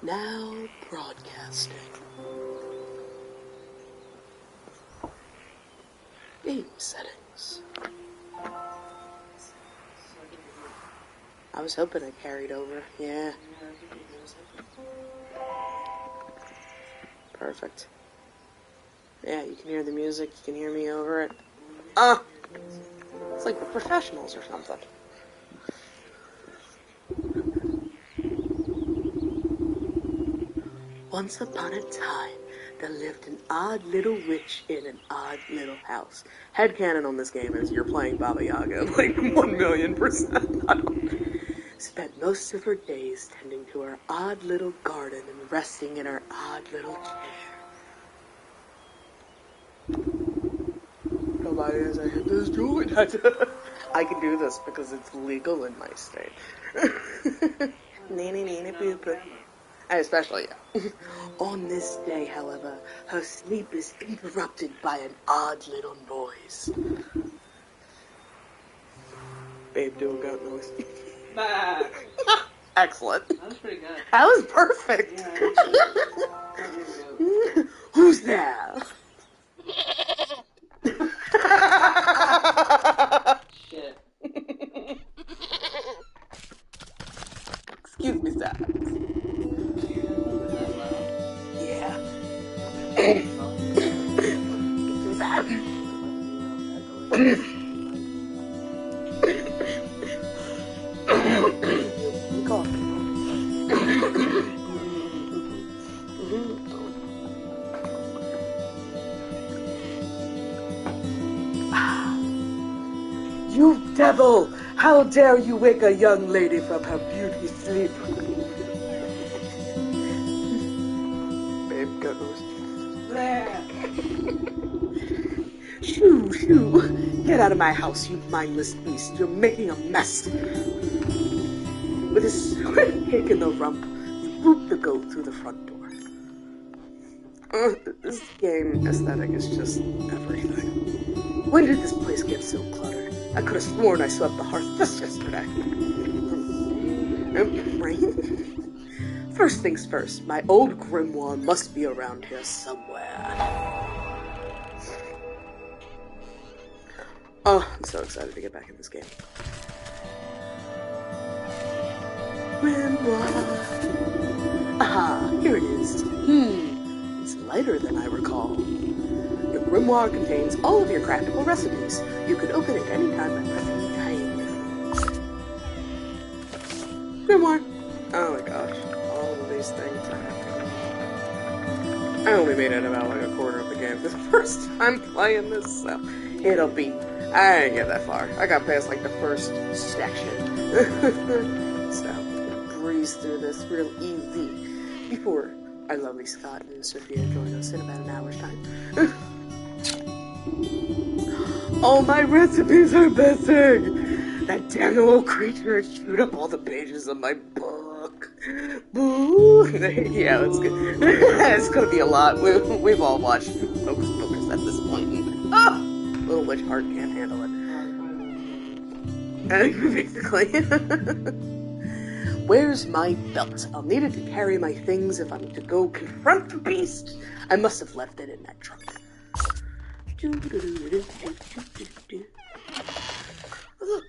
Now broadcasting. Game settings. I was hoping I carried over. Yeah. Perfect. Yeah, you can hear the music, you can hear me over it. It's like we're professionals or something. Once upon a time, there lived an odd little witch in an odd little house. Headcanon on this game is you're playing Baba Yaga, like 1,000,000%. I don't... Spent most of her days tending to her odd little garden and resting in her odd little chair. Nobody has a hit this joint. I can do this because it's legal in my state. Especially, yeah. On this day, however, her sleep is interrupted by an odd little noise. Babe, do a goat noise. Excellent. That was pretty good. That was perfect. Yeah, Who's there? shit. Excuse me, sir. Yeah. You devil! How dare you wake a young lady from her beauty sleep? Babe, go. Shoo, shoo. Get out of my house, you mindless beast. You're making a mess. With a swift kick in the rump, you boot the goat through the front door. This game aesthetic is just everything. When did this place get so cluttered? I could have sworn I swept the hearth just yesterday. First things first, my old grimoire must be around here somewhere. Oh, I'm so excited to get back in this game. Grimoire. Aha, here it is. It's lighter than I recall. Your grimoire contains all of your craftable recipes. You can open it any time by pressing time. Grimoire. Oh my gosh, all of these things. I only made it about like a quarter of the game. This is the first time playing this, so it'll be. I didn't get that far. I got past like the first section. So, breeze through this real easy. Before our lovely Scott and Sophia join us in about an hour's time. All my recipes are missing! That damn old creature chewed up all the pages of my book. Boo! Yeah, that's good. It's gonna be a lot. We've all watched Hocus Pocus at this point. Little witch heart can't handle it. Basically. Where's my belt? I'll need it to carry my things if I'm to go confront the beast. I must have left it in that trunk. Look.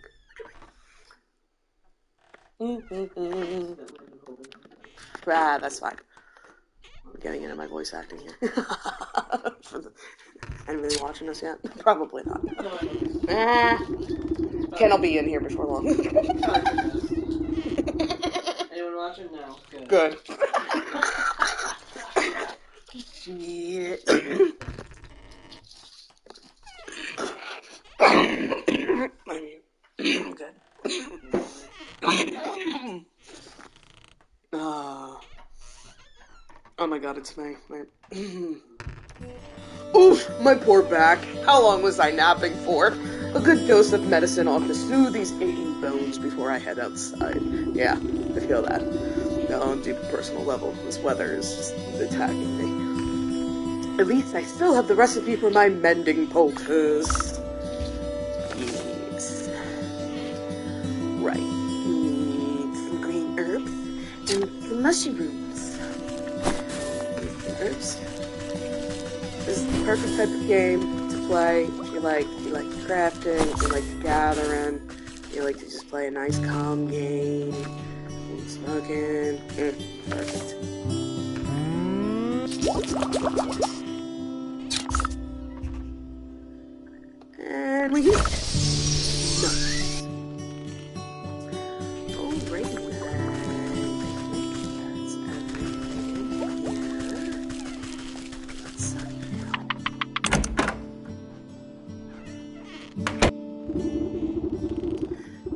That's fine. I'm getting into my voice acting here. Anybody watching us yet? Probably not. Ken will be in here before long. Anyone watching? No. Good. Shit. Good. Oh my god, it's May. Oof, my poor back. How long was I napping for? A good dose of medicine ought to soothe these aching bones before I head outside. Yeah, I feel that. On a deep personal level, this weather is just attacking me. At least I still have the recipe for my mending poultice. Yes. Right. Need some green herbs and some mushrooms. Oops. This is the perfect type of game to play. You like crafting, you like gathering, you like to just play a nice calm game, smoking. Perfect. And we hit. Nice. Alrighty then. That's everything here. Let's sign out.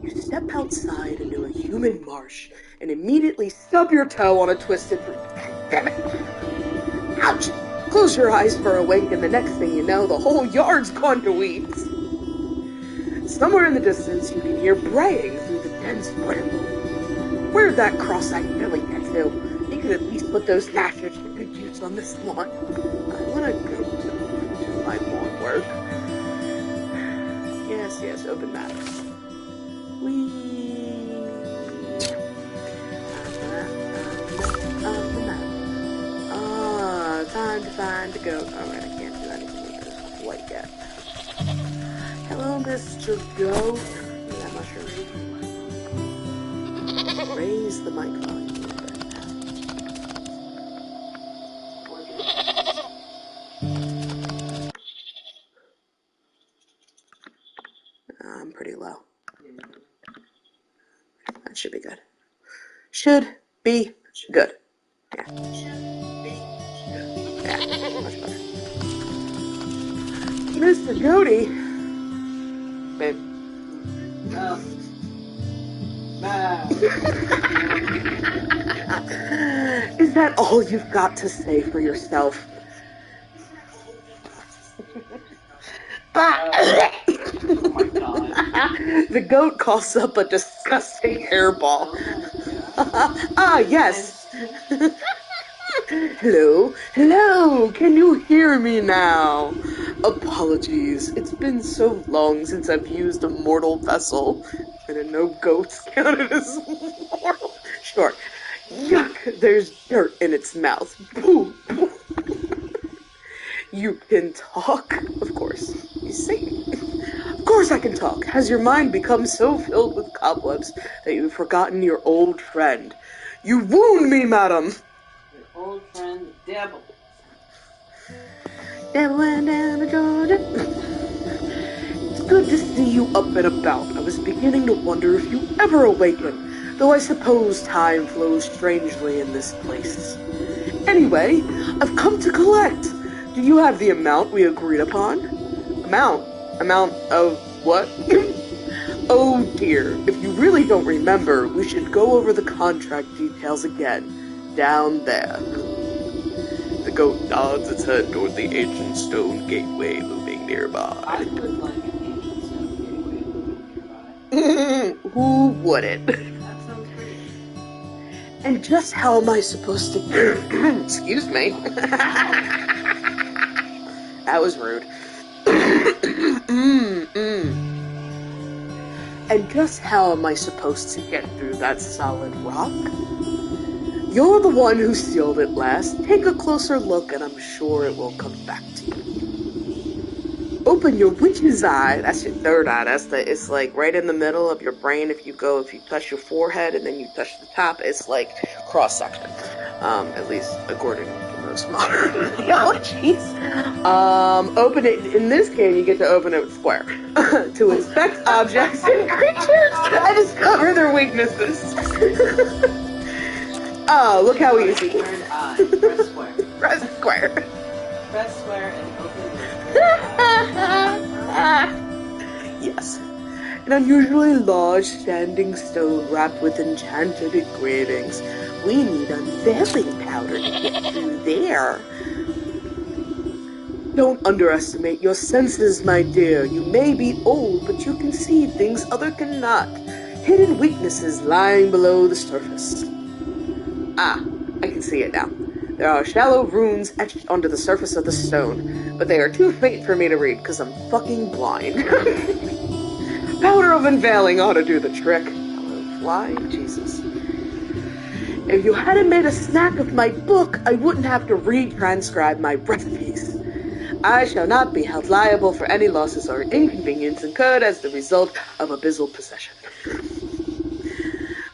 You step outside into a humid marsh and immediately stub your toe on a twisted root. Damn it! Ouch! Close your eyes for a wink, and the next thing you know, the whole yard's gone to weeds. Somewhere in the distance, you can hear braying through the dense bramble. Where'd that cross-eyed Billy get to? He could at least put those gnashers to good use on this lawn. I want to go to my lawn work. Yes, open that. Time to find the goat. Alright, I can't do anything with this quite yet. Hello, Mr. Goat. That mushroom. Raise the mic volume a little bit. I'm pretty low. That should be good. Should be good. Yeah. Yeah, much better. Mr. Goaty. Babe. Is that all you've got to say for yourself? Oh my god. The goat coughs up a disgusting hairball. Yes. Hello, can you hear me now? Apologies, it's been so long since I've used a mortal vessel. I didn't know goats counted as mortal. Sure. Yuck, there's dirt in its mouth. Boo. You can talk? Of course. You sing. Of course I can talk. Has your mind become so filled with cobwebs that you've forgotten your old friend? You wound me, madam! Old friend, the devil. Devil went down to Jordan. It's good to see you up and about. I was beginning to wonder if you ever awaken, though I suppose time flows strangely in this place. Anyway, I've come to collect. Do you have the amount we agreed upon? Amount? Amount of what? Oh dear, if you really don't remember, we should go over the contract details again. Down there. The goat nods its head toward the ancient stone gateway looming nearby. I would like an ancient stone gateway nearby. Who wouldn't? That sounds pretty. And just how am I supposed to... Excuse me. That was rude. And just how am I supposed to get through that solid rock? You're the one who sealed it last. Take a closer look and I'm sure it will come back to you. Open your witch's eye. That's your third eye. It's like right in the middle of your brain. If you touch your forehead and then you touch the top, it's like cross section. At least according to most modern theologies. Open it. In this game, you get to open it square to inspect objects and creatures and discover their weaknesses. Oh, look how easy. Third eye. Press square. Press square. Press square and open Yes. An unusually large standing stone wrapped with enchanted engravings. We need unveiling powder to get through there. Don't underestimate your senses, my dear. You may be old, but you can see things others cannot. Hidden weaknesses lying below the surface. Ah, I can see it now. There are shallow runes etched onto the surface of the stone, but they are too faint for me to read because I'm fucking blind. Powder of unveiling ought to do the trick. Hello, fly? Jesus. If you hadn't made a snack of my book, I wouldn't have to retranscribe my recipes. I shall not be held liable for any losses or inconvenience incurred as the result of abyssal possession.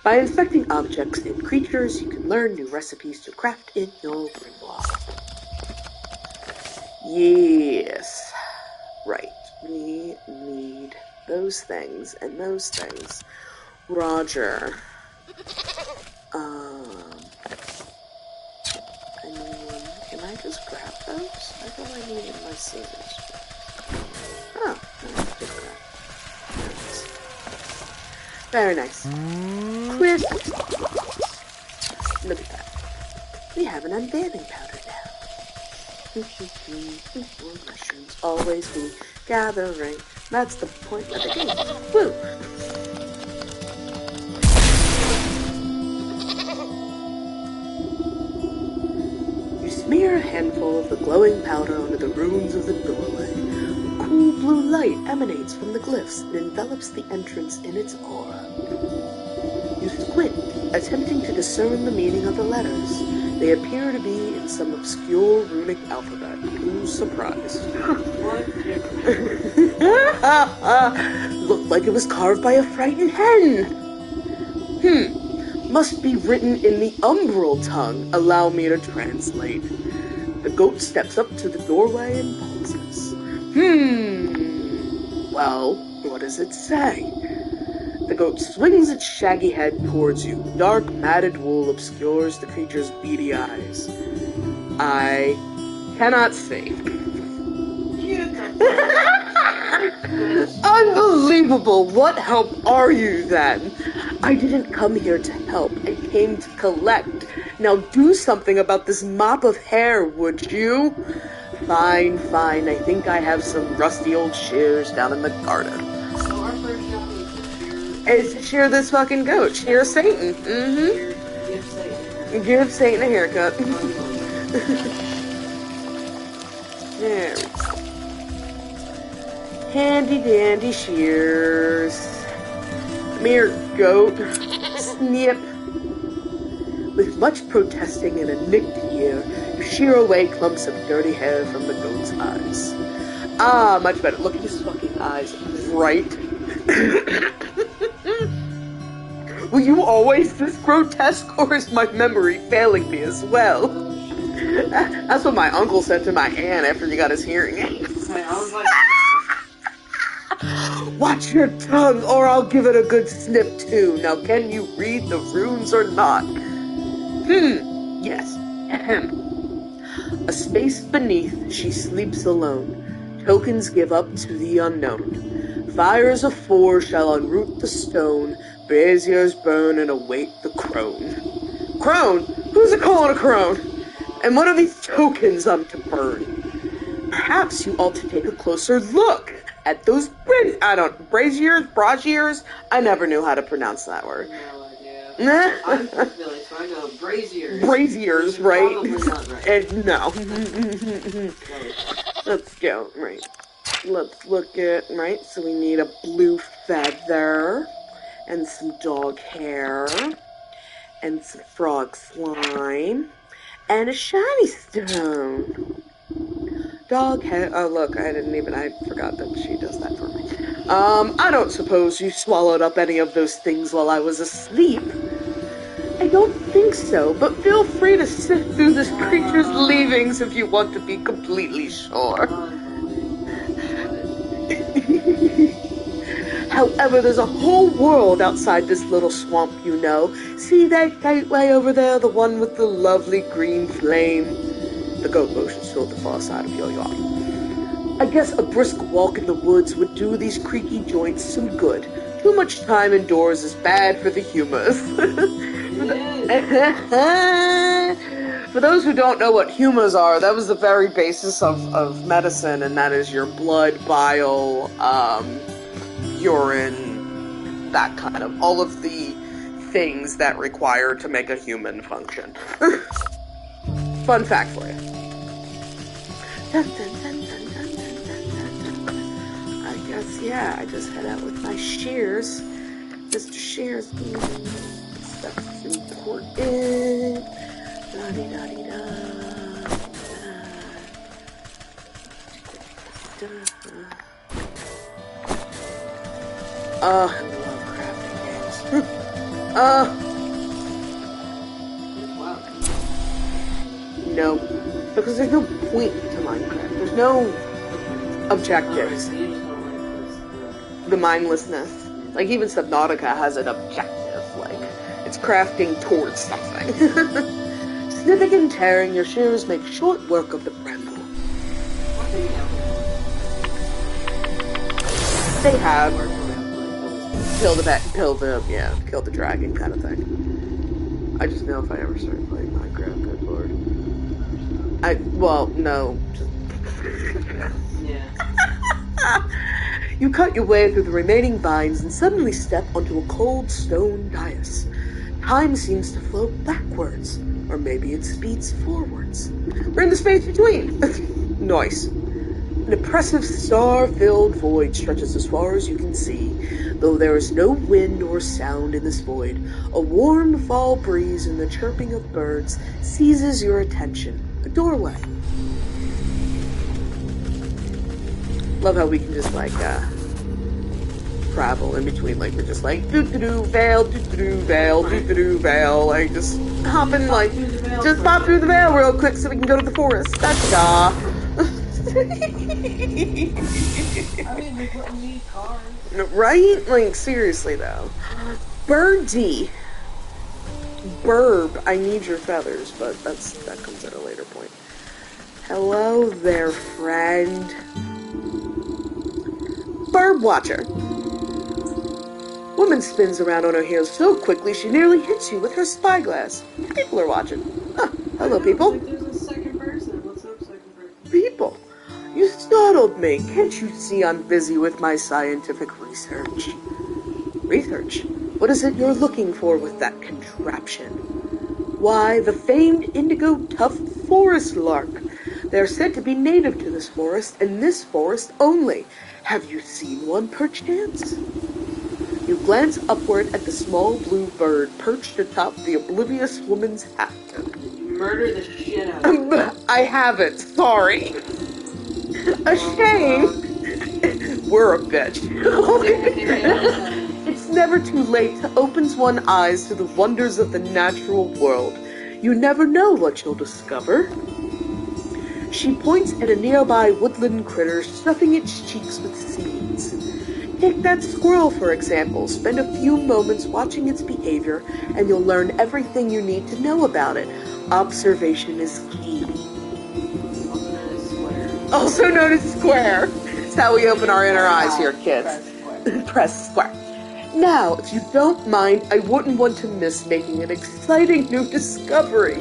By inspecting objects and creatures, you can learn new recipes to craft in your grimoire. Yes. Right. We need those things and those things. Roger. I mean, can I just grab those? I thought I needed my scissors. Oh, let's do that. Nice. Very nice. Quick. Look at that. We have an unveiling powder now. Mushrooms always be gathering. That's the point of the game. Woo! Smear a handful of the glowing powder onto the runes of the doorway. A cool blue light emanates from the glyphs and envelops the entrance in its aura. You squint, attempting to discern the meaning of the letters. They appear to be in some obscure runic alphabet. Who's surprised? Looked like it was carved by a frightened hen. Must be written in the umbral tongue. Allow me to translate. The goat steps up to the doorway and pauses. Well, what does it say? The goat swings its shaggy head towards you. Dark, matted wool obscures the creature's beady eyes. I cannot see. Unbelievable! What help are you, then? I didn't come here to help. I came to collect. Now do something about this mop of hair, would you? Fine. I think I have some rusty old shears down in the garden. So our first job Is to shear this fucking goat. Shear Satan. Give Satan a haircut. There we go. Handy dandy shears. Come here, goat. Snip. With much protesting and a nicked ear, you shear away clumps of dirty hair from the goat's eyes. Ah, much better. Look at his fucking eyes. Right? Were you always this grotesque, or is my memory failing me as well? That's what my uncle said to my aunt after he got his hearing aids. I was like... Watch your tongue, or I'll give it a good snip too. Now, can you read the runes or not? Yes. Ahem. A space beneath, she sleeps alone. Tokens give up to the unknown. Fires of four shall unroot the stone. Braziers burn and await the crone. Crone? Who's it calling a crone? And what are these tokens I'm to burn? Perhaps you ought to take a closer look at those braziers? I never knew how to pronounce that word. No idea. I'm from Philly, so I know braziers. Braziers, right? Probably not right. No. Let's go, right. Let's look at, right, so we need a blue feather, and some dog hair, and some frog slime, and a shiny stone. Dog hair, oh look, I forgot that she does that for me. I don't suppose you swallowed up any of those things while I was asleep. I don't think so, but feel free to sift through this creature's leavings if you want to be completely sure. However, there's a whole world outside this little swamp, you know. See that gateway over there, the one with the lovely green flame? The goat motions toward the far side of your yard. I guess a brisk walk in the woods would do these creaky joints some good. Too much time indoors is bad for the humors. For those who don't know what humors are, that was the very basis of medicine, and that is your blood, bile, urine, that kind of, all of the things that require to make a human function. Fun fact for you. I guess, yeah, I just head out with my shears. Mr. Shears. Stuff. important. La-di-da-di-da. Oh, I love crafting games. No, because there's no point to Minecraft. There's no objectives. The mindlessness. Like, even Subnautica has an objective. Like, it's crafting towards something. Snipping and tearing your shears make short work of the bramble. They have kill the dragon kind of thing. I just know if I ever start playing Minecraft, good lord. No. Yeah. You cut your way through the remaining vines and suddenly step onto a cold stone dais. Time seems to float backwards, or maybe it speeds forwards. We're in the space between. Nice. An oppressive star-filled void stretches as far as you can see. Though there is no wind or sound in this void, a warm fall breeze and the chirping of birds seizes your attention. A doorway. Love how we can just, like, travel in between, like, we're just like, doo-doo-doo, veil, doo-doo-doo, veil, doo-doo-doo, veil, like, just hopping, like, just pop through the veil real quick so we can go to the forest. Ta-da! I mean, we wouldn't need cars. Right? Like, seriously, though. Birdie. Burb, I need your feathers, but that comes at a later point. Hello there, friend. Burb Watcher. Woman spins around on her heels so quickly she nearly hits you with her spyglass. People are watching. Ah, hello, people. Like there's a second person. What's up, second person? People. You startled me. Can't you see I'm busy with my scientific research? Research? What is it you're looking for with that contraption? Why, the famed indigo-tufted forest lark. They're said to be native to this forest, and this forest only. Have you seen one, perchance? You glance upward at the small blue bird perched atop the oblivious woman's hat. Murder the shit out of her. I haven't, sorry. A shame. We're a bitch. It's never too late to open one's eyes to the wonders of the natural world. You never know what you'll discover. She points at a nearby woodland critter stuffing its cheeks with seeds. Take that squirrel, for example. Spend a few moments watching its behavior, and you'll learn everything you need to know about it. Observation is key. Also known as square. That's how we open our inner eyes here, kids. Press square. Now, if you don't mind, I wouldn't want to miss making an exciting new discovery.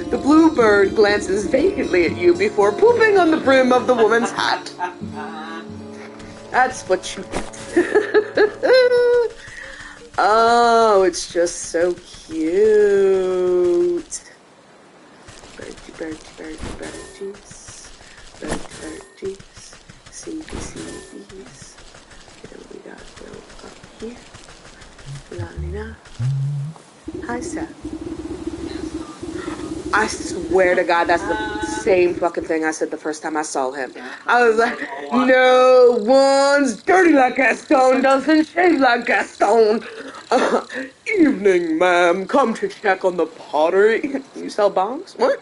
The blue bird glances vacantly at you before pooping on the brim of the woman's hat. That's what you get. Oh, it's just so cute. Birdie, birdie, birdie, birdies. Birdie, birdies. CBCBs. Then we got to go up here. La-li-la. Hi, Seth. I swear to God, that's the same fucking thing I said the first time I saw him. I was like, no one's dirty like Gaston, doesn't shave like Gaston. Evening, ma'am. Come to check on the pottery. You sell bongs? What?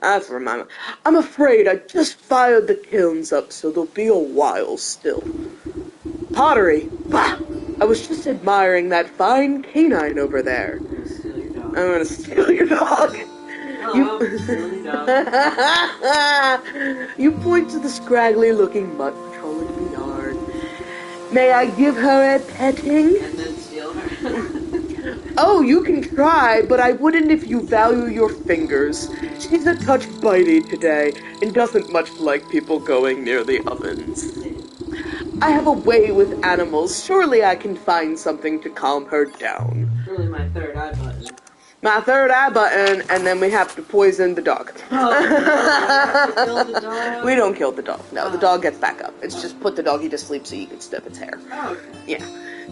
That's remind me. I'm afraid I just fired the kilns up, so there'll be a while still. Pottery? Bah! I was just admiring that fine canine over there. I'm gonna steal your dog. You point to the scraggly-looking mutt patrolling the yard. May I give her a petting? And then steal her. Oh, you can try, but I wouldn't if you value your fingers. She's a touch bitey today, and doesn't much like people going near the ovens. I have a way with animals. Surely I can find something to calm her down. Really my third eye button. My third eye button, and then we have to poison the dog. Oh, no, you have to kill the dog? We don't kill the dog. No, the dog gets back up. It's just put the doggy to sleep so you can sniff its hair. Oh, okay. Yeah.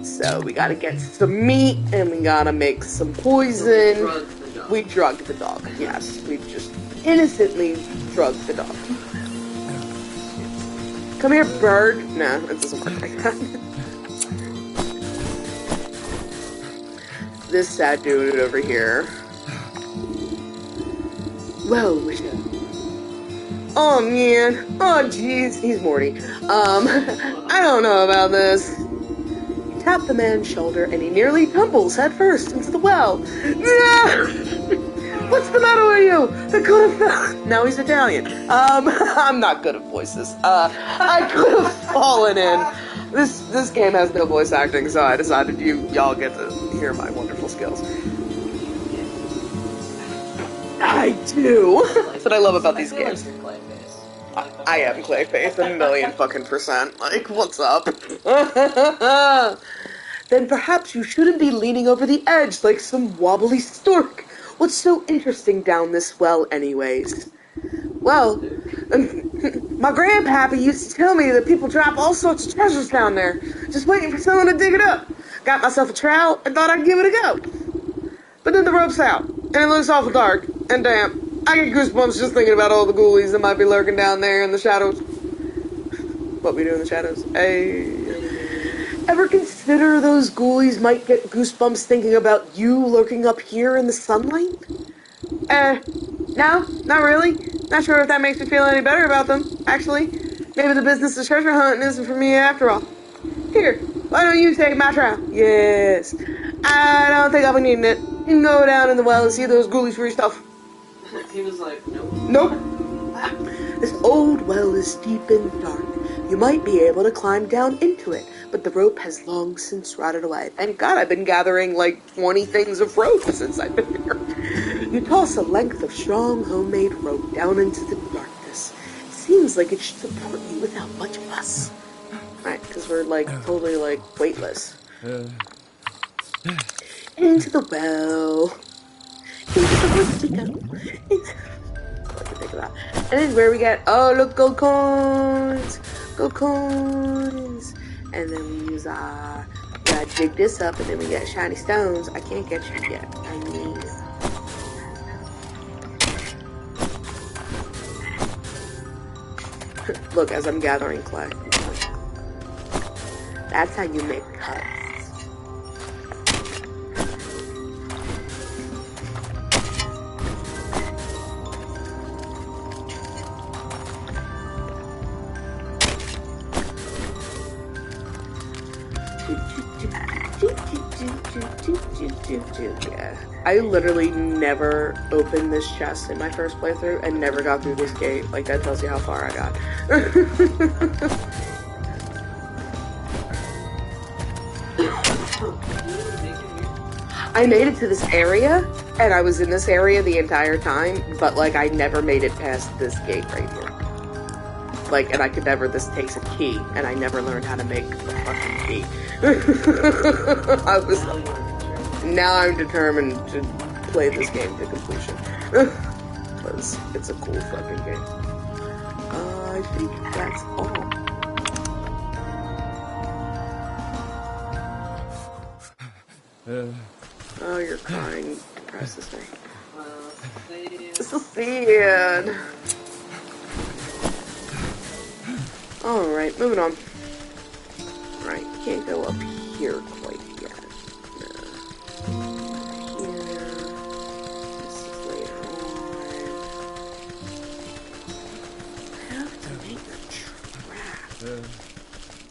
So we gotta get some meat, and we gotta make some So poison. we drugged the dog. We drugged the dog. Yes, we just innocently drugged the dog. Come here, bird. No, it doesn't work like that. This sad dude over here. Well, Michelle. Oh man. Oh jeez. He's Morty. I don't know about this. You tap the man's shoulder and he nearly tumbles headfirst into the well. What's the matter with you? I could have. Now he's Italian. I'm not good at voices. I could have fallen in. This game has no voice acting, so I decided y'all get to hear my wonderful skills. I do. That's what I love about these games. I am Clayface, 1,000,000 fucking %. Like, what's up? Then perhaps you shouldn't be leaning over the edge like some wobbly stork. What's so interesting down this well, anyways? Well, my grandpappy used to tell me that people drop all sorts of treasures down there, just waiting for someone to dig it up. Got myself a trowel and thought I'd give it a go. But then the rope's out, and it looks awful dark and damp. I get goosebumps just thinking about all the ghoulies that might be lurking down there in the shadows. What we do in the shadows? Hey. Ever consider those ghoulies might get goosebumps thinking about you lurking up here in the sunlight? No, not really. Not sure if that makes me feel any better about them, actually. Maybe the business of treasure hunting isn't for me after all. Here, why don't you take my trowel? Yes. I don't think I'll be needing it. You can go down in the well and see those ghoulies for yourself. He was like, nope. Nope. This old well is deep and dark. You might be able to climb down into it, but the rope has long since rotted away. Thank God I've been gathering like 20 things of rope since I've been here. You toss a length of strong homemade rope down into the darkness. It seems like it should support you without much fuss. Right, because we're like totally like weightless. Into the well. Into the woods we go. What to think about. And this is where we get, oh look, gold coins. Gold coins. And then we use our, gotta dig this up, and then we get shiny stones. I can't get you yet. I need. Look, as I'm gathering clay. That's how you make cuts. Yeah. I literally never opened this chest in my first playthrough and never got through this gate. Like, that tells you how far I got. I made it to this area, and I was in this area the entire time, but, like, I never made it past this gate right here. Like, and I could never, this takes a key, and I never learned how to make a fucking key. Now I'm determined to play this game to completion. Because it's a cool fucking game. I think that's all. Oh, you're crying. Depresses me. This is sad. Alright, moving on. Alright, can't go up here quite yet. No. Here. This is later on. I have to make a trap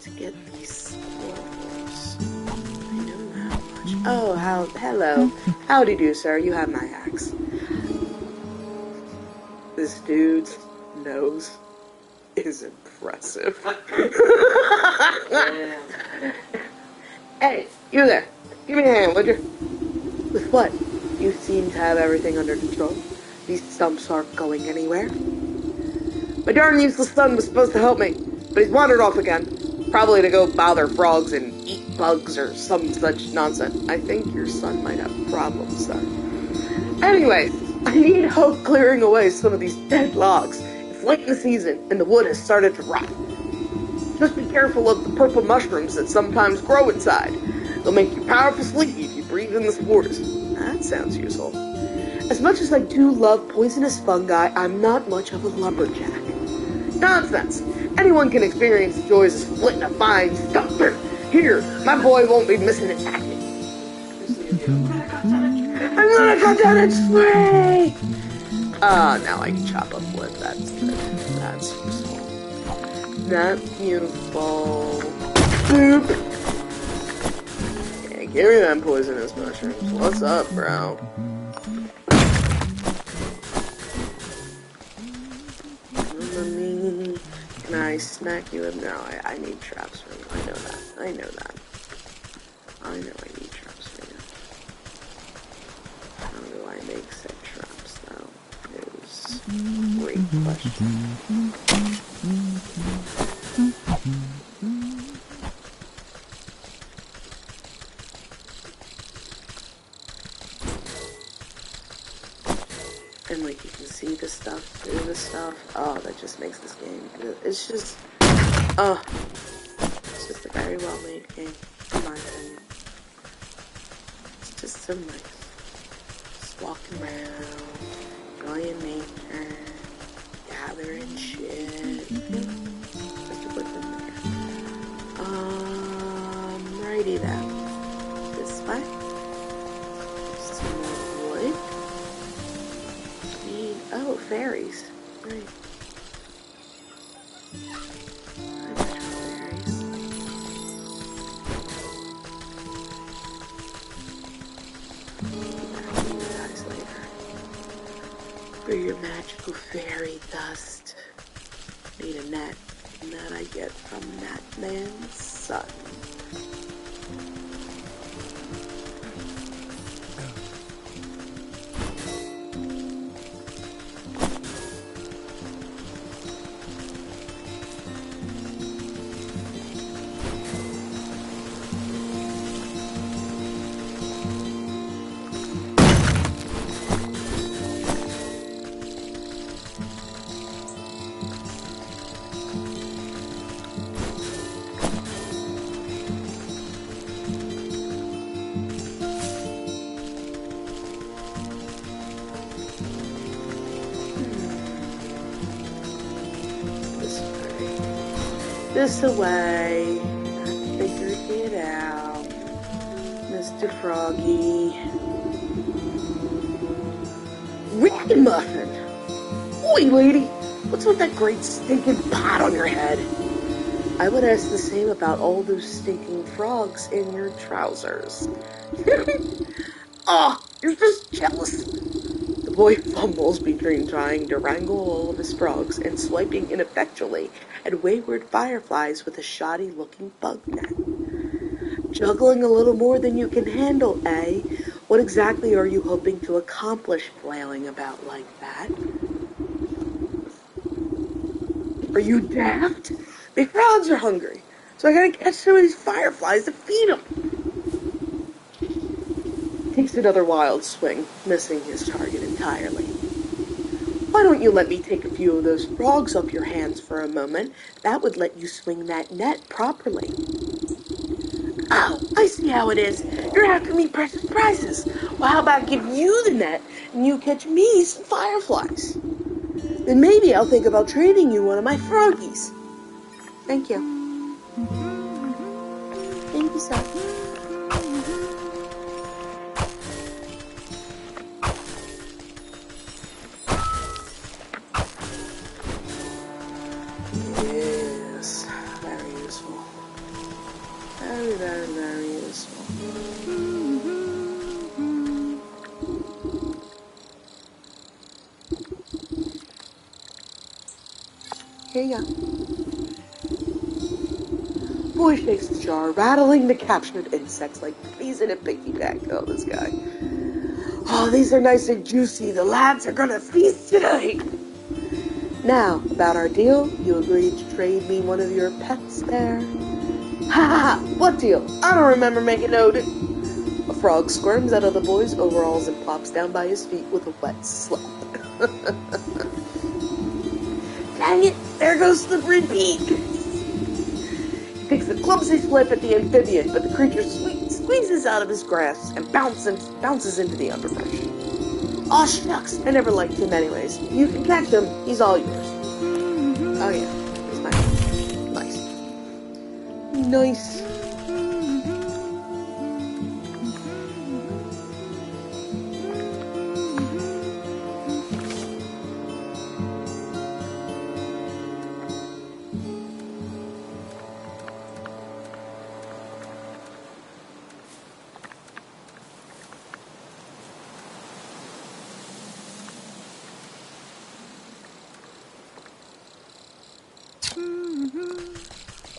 to get these squirrels. I know how much. Oh, hello. Howdy do, sir. You have my axe. This dude's nose is impressive. Hey, you there. Give me a hand, would you? With what? You seem to have everything under control. These stumps aren't going anywhere. My darn useless son was supposed to help me, but he's wandered off again. Probably to go bother frogs and eat bugs or some such nonsense. I think your son might have problems, sir. Anyway, I need help clearing away some of these dead logs. It's late in the season, and the wood has started to rot. Just be careful of the purple mushrooms that sometimes grow inside. They'll make you powerful sleepy if you breathe in the spores. That sounds useful. As much as I do love poisonous fungi, I'm not much of a lumberjack. Nonsense! Anyone can experience the joys of splitting a fine stumper. Here, my boy won't be missing a tactic. I'm gonna go down and spray! Now I can chop up wood. That's good. That's useful. Not beautiful. Boop! Yeah, give me them poisonous mushrooms. What's up, bro? Can I smack you up? No, I need traps for you. I know that. I know that. I know I need traps for you. How do I make said traps, though? Is a great question. And like you can see the stuff through the stuff. Oh, that just makes this game good. It's just a very well made game, in my opinion. It's just so nice. Just walking around, enjoying nature, gathering shit. Just to put them there. Righty then. This way. Some more wood. Oh, fairies. Right. Fairies. Guys later. For your magical fairy dust. Need a net. And that I get from that man's son. This away. I figured it out. Mr. Froggy. Ragamuffin! Oi, lady! What's with that great stinking pot on your head? I would ask the same about all those stinking frogs in your trousers. Oh, you're just jealous. The boy fumbles between trying to wrangle all of his frogs and swiping ineffectually at wayward fireflies with a shoddy-looking bug net. Juggling a little more than you can handle, eh? What exactly are you hoping to accomplish flailing about like that? Are you daft? The frogs are hungry, so I gotta catch some of these fireflies to feed them. Takes another wild swing, missing his target entirely. Why don't you let me take a few of those frogs off your hands for a moment? That would let you swing that net properly. Oh, I see how it is. You're after me precious prizes. Well, how about I give you the net and you catch me some fireflies? Then maybe I'll think about trading you one of my froggies. Thank you. Thank you, sir. Yes, very useful. Very, very, very useful. Here you go. Boy shakes the jar, rattling the captured insects like peas in a piggy bank. Oh, this guy. Oh, these are nice and juicy. The lads are gonna feast tonight. Now, about our deal, you agreed to trade me one of your pets there? Ha ha ha! What deal? I don't remember making note. A frog squirms out of the boy's overalls and plops down by his feet with a wet slap. Dang it! There goes the repeat! He takes a clumsy flip at the amphibian, but the creature squeezes out of his grasp and bounces into the underbrush. Aw, shucks! I never liked him anyways. You can catch him, he's all yours. Oh yeah, he's mine. Nice. Nice.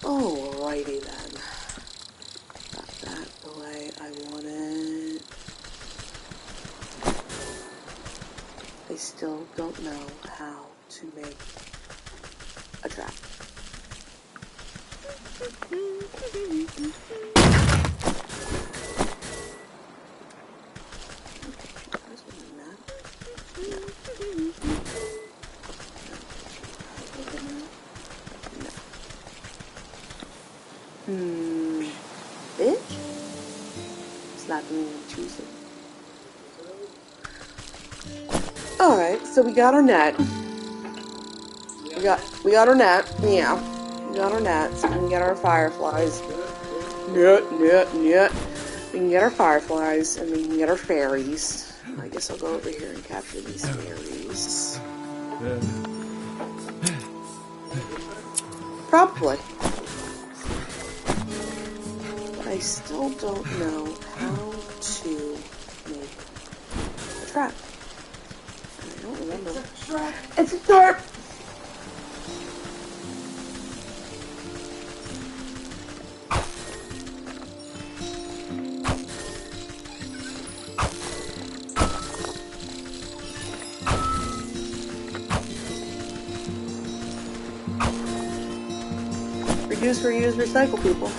Alrighty then. Got that the way I want it. I still don't know how to make a trap. Bitch? Slapping me and choosing. Alright, so we got our net. We got our net, yeah. We got our nets, and we got our fireflies. Net. We can get our fireflies, and we can get our fairies. I guess I'll go over here and capture these fairies. Probably. I still don't know how to make a trap. I don't remember. It's a trap! It's a trap! Reduce, reuse, recycle, people.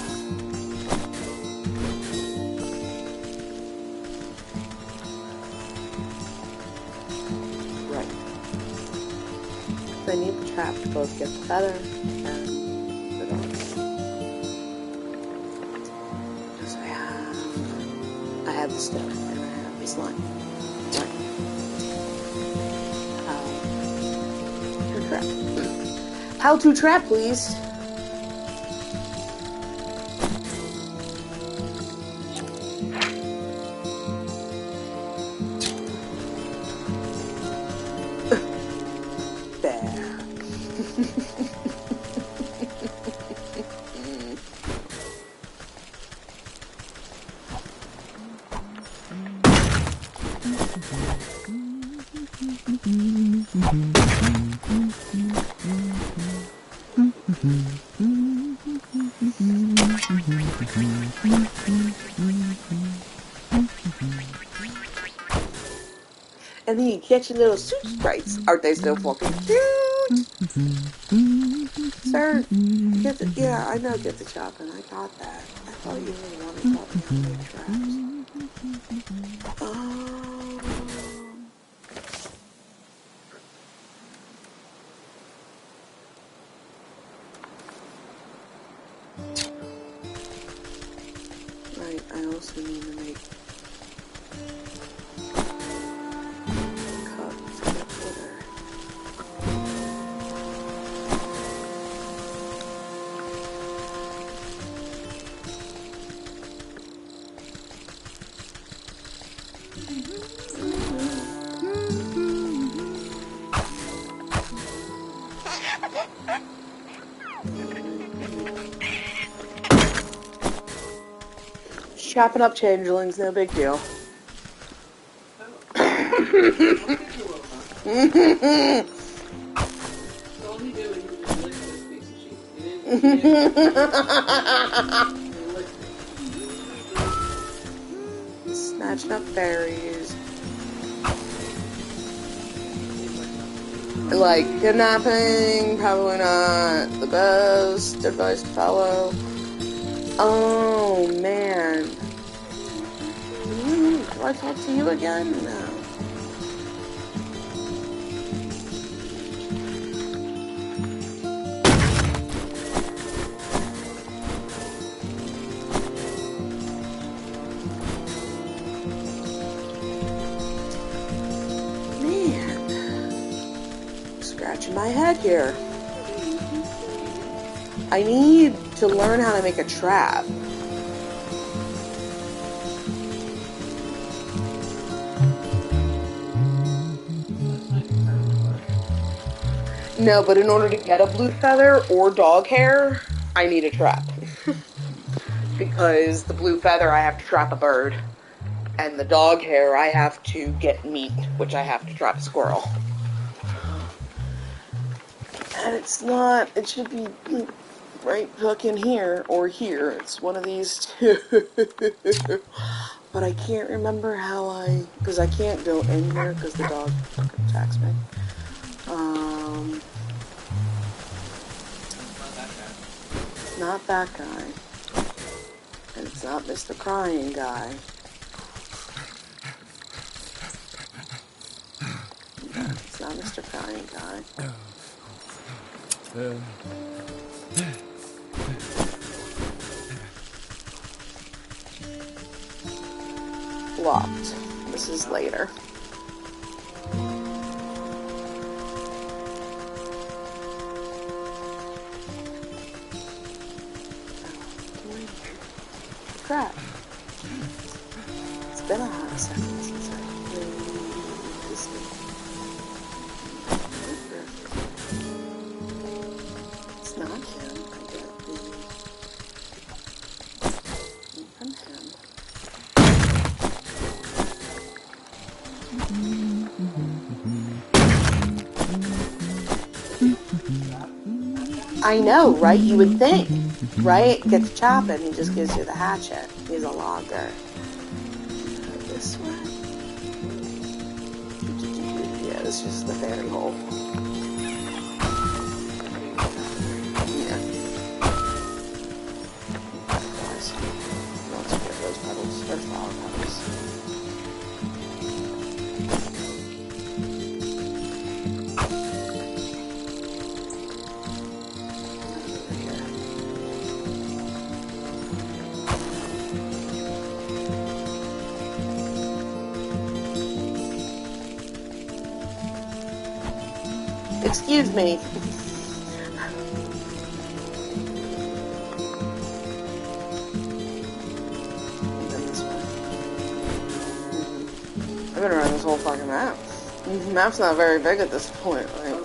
I need the trap to both get the feather and the dog. So I have the stone and I have the slime. Right. How to trap, please. And then you catch your little soup sprites. Aren't they so fucking cute? Sir, get the, yeah, I know, get the chopping. I got that. I thought you really wanted to make traps. Right, I also need to make chopping up changelings, no big deal. Snatching up fairies. Like, kidnapping, probably not the best advice to follow. Oh, man. Do I talk to you again? No. Scratching my head here. I need to learn how to make a trap. No, but in order to get a blue feather or dog hair, I need a trap. Because the blue feather, I have to trap a bird. And the dog hair, I have to get meat, which I have to trap a squirrel. And it's not, it should be right fucking here or here. It's one of these two. But I can't remember how because I can't go in here because the dog fucking attacks me. Not that guy. And it's not Mr. Crying Guy. No, it's not Mr. Crying Guy. Locked. This is later. Crap. It's been a hot second since I played this game. It's not him. I get the from him. I know, right? You would think, right? Gets chopping, he just gives you the hatchet. He's a logger. This way. Yeah, this is the fairy hole. Yeah. Butterflies. Let's get those petals. They're flower petals. Excuse me. I've been around this whole fucking map. The map's not very big at this point. Like,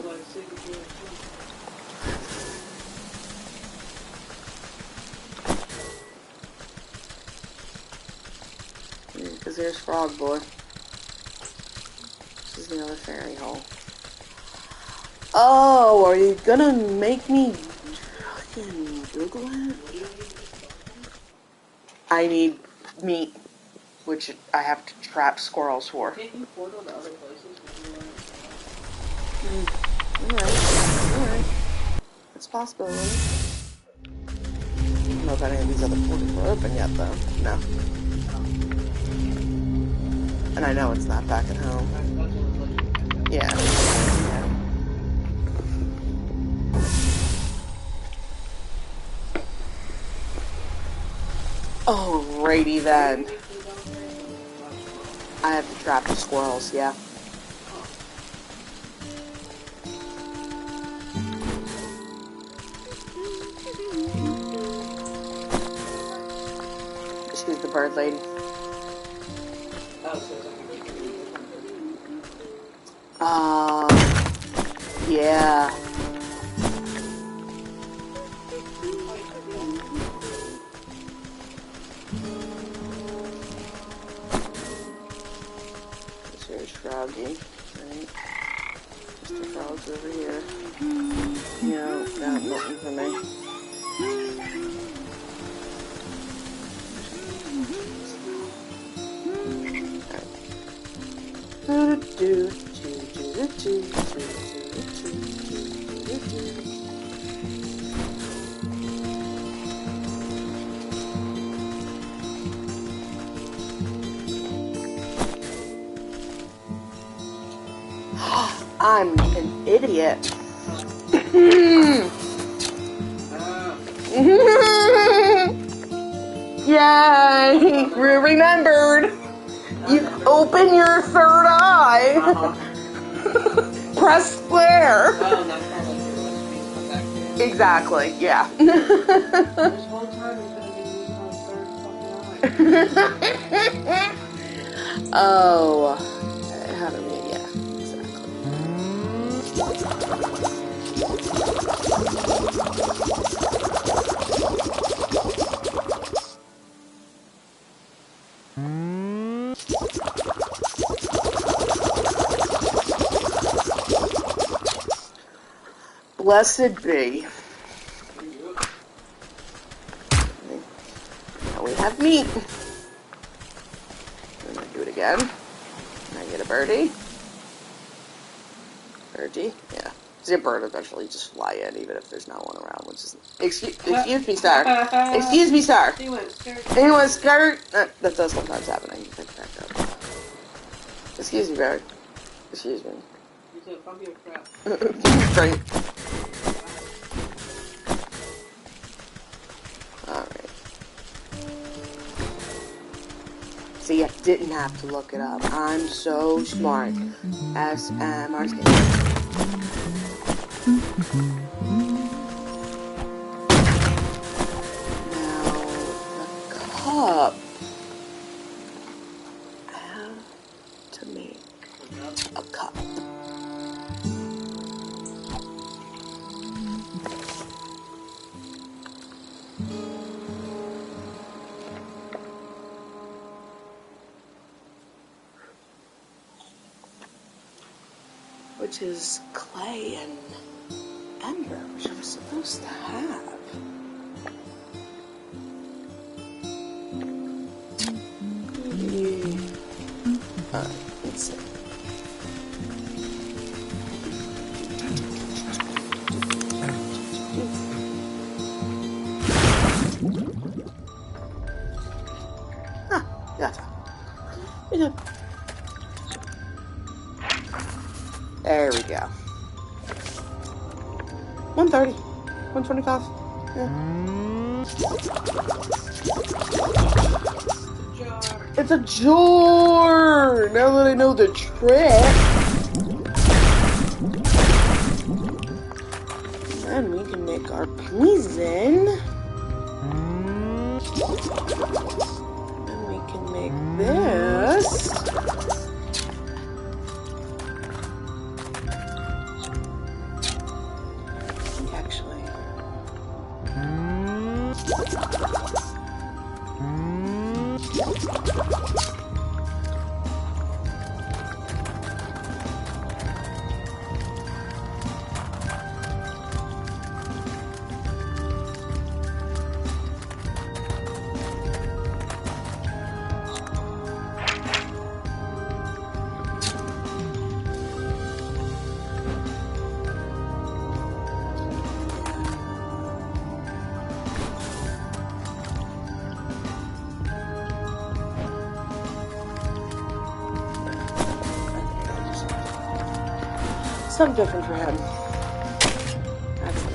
because there's Frog Boy. This is the other fairy hole. Oh, are you gonna make me fucking Google it? I need meat, which I have to trap squirrels for. Can't you portal to other places? Alright. It's possible, right? I don't know if any of these other portals were open yet, though. No. And I know it's not back at home. Yeah. Alrighty then. I have to trap the squirrels, yeah. She's the bird lady. Yeah. Here's Froggy, right? Mr. Frog's over here. No, got nothing for me. I'm an idiot. Yay! We remembered. You open your third eye. Press square. Oh, that's probably true. Back there. Exactly. Yeah. This whole time it's gonna be used on third fucking eye. Oh. How do we? Yeah. Blessed be. Now we have meat. I'm gonna do it again. Can I get a birdie? Birdie? Yeah. See a bird eventually just fly in, even if there's no one around, which is... Excuse me, Star. Excuse me, Star. He went skirt. Anyone skirt? That does sometimes happen. I can pick it back up. Excuse me, bird. Excuse me. You said, fuck your crap. Great. Alright. See, I didn't have to look it up. I'm so smart. SMRC. Now, the cup. How to make a cup. Which is clay and ember, which I'm supposed to have. Let's see. Gotcha. There we go. 130. 125. Yeah. It's a jar! Now that I know the trick. Then we can make our poison. Then we can make this. Something different for him. That's it.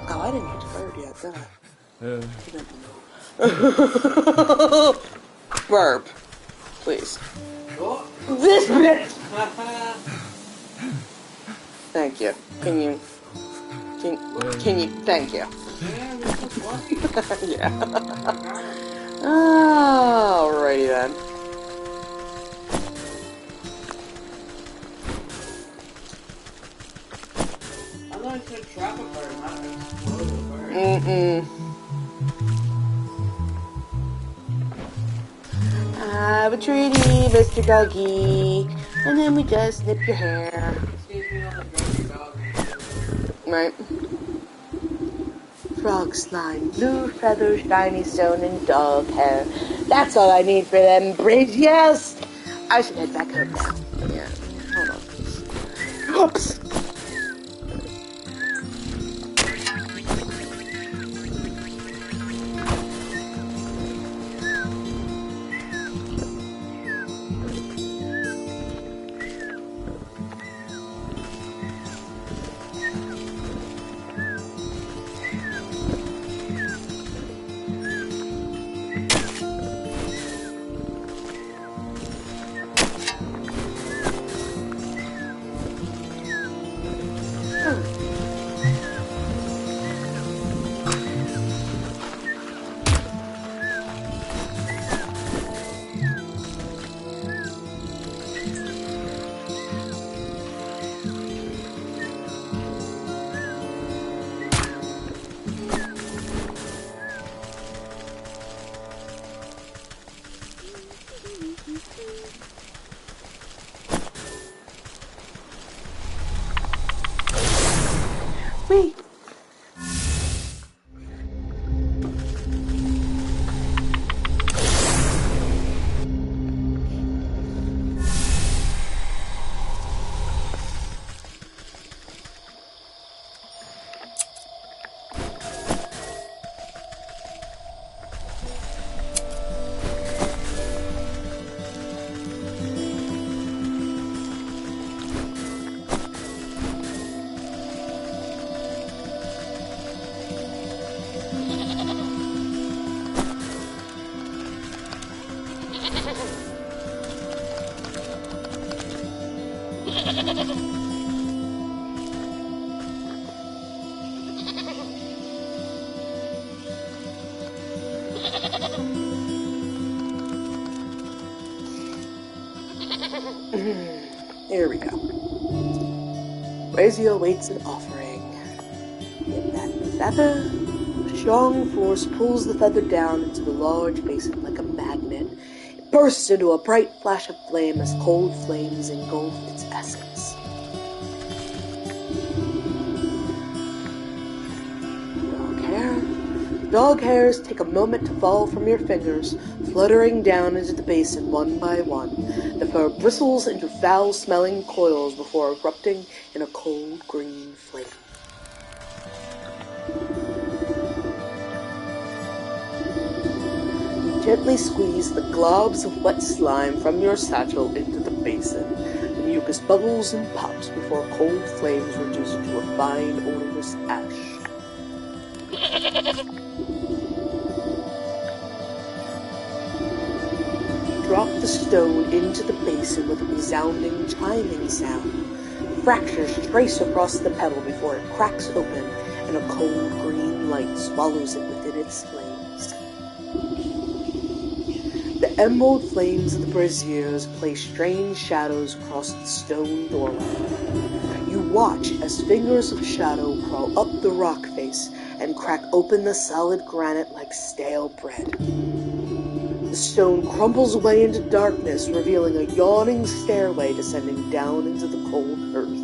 Oh, I didn't hit the bird yet, did I? Burp. Please. Oh. This bit! Thank you. Can you, thank you. Yeah. Alrighty then. thought I said trap a bird, not explode a bird. I have a treaty, Mr. Doggy, and then we just snip your hair. Excuse me, on the drug dog. Right. Frog slime, blue feather, shiny stone, and dog hair. That's all I need for them braids. Yes! I should head back home now. Yeah. Hold on. Oops! Wait. Here we go. Razio waits an offering. Get that feather. A strong force pulls the feather down into the large basin like a magnet. It bursts into a bright flash of flame as cold flames engulf its essence. Dog hair. Dog hairs take a moment to fall from your fingers, fluttering down into the basin one by one. The fur bristles into foul-smelling coils before erupting in a cold green flame. You gently squeeze the globs of wet slime from your satchel into the basin. The mucus bubbles and pops before cold flames reduce it to a fine, odorless ash. Drop the stone into the basin with a resounding chiming sound. Fractures trace across the pebble before it cracks open and a cold green light swallows it within its flames. The emerald flames of the braziers play strange shadows across the stone doorway. You watch as fingers of shadow crawl up the rock face and crack open the solid granite like stale bread. The stone crumbles away into darkness, revealing a yawning stairway descending down into the cold earth.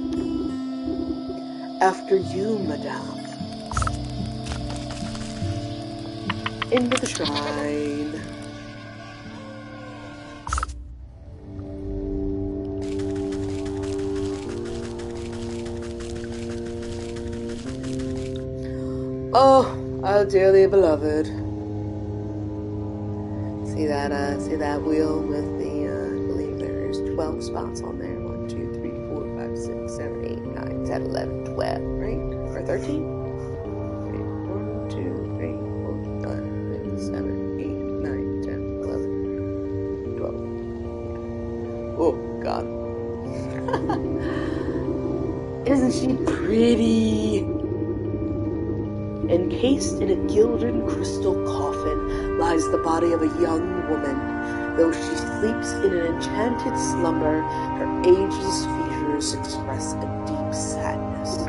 After you, madame. Into the shrine. Oh, our dearly beloved. See that wheel with the, I believe there's 12 spots on there. 1, 2, 3, 4, 5, 6, 7, 8, 9, 10, 11, 12, right? Or 13? 1, 2, 3, 4, 5, 6, 7, 8, 9, 10, 11, 12. Oh, God. Isn't she pretty? Encased in a gilded crystal coffin lies the body of a young woman. Though she sleeps in an enchanted slumber, her ageless features express a deep sadness.